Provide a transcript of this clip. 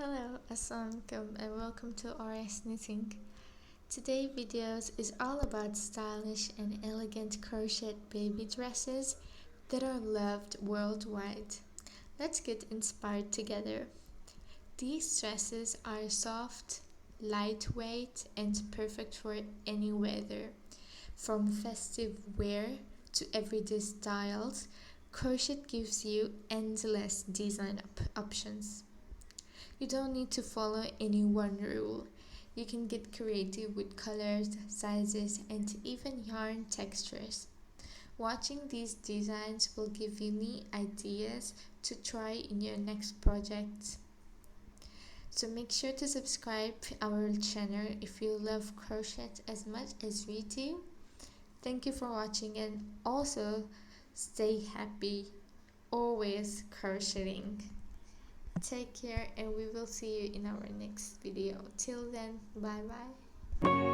Hello, Assalamualaikum and welcome to RS Knitting. Today videos is all about stylish and elegant crochet baby dresses that are loved worldwide. Let's get inspired together. These dresses are soft, lightweight and perfect for any weather. From festive wear to everyday styles, crochet gives you endless design options. You don't need to follow any one rule. You can get creative with colors, sizes, and even yarn textures. Watching these designs will give you neat ideas to try in your next project. So make sure to subscribe to our channel if you love crochet as much as we do. Thank you for watching and also stay happy, always crocheting. Take care and we will see you in our next video. Till then, bye bye.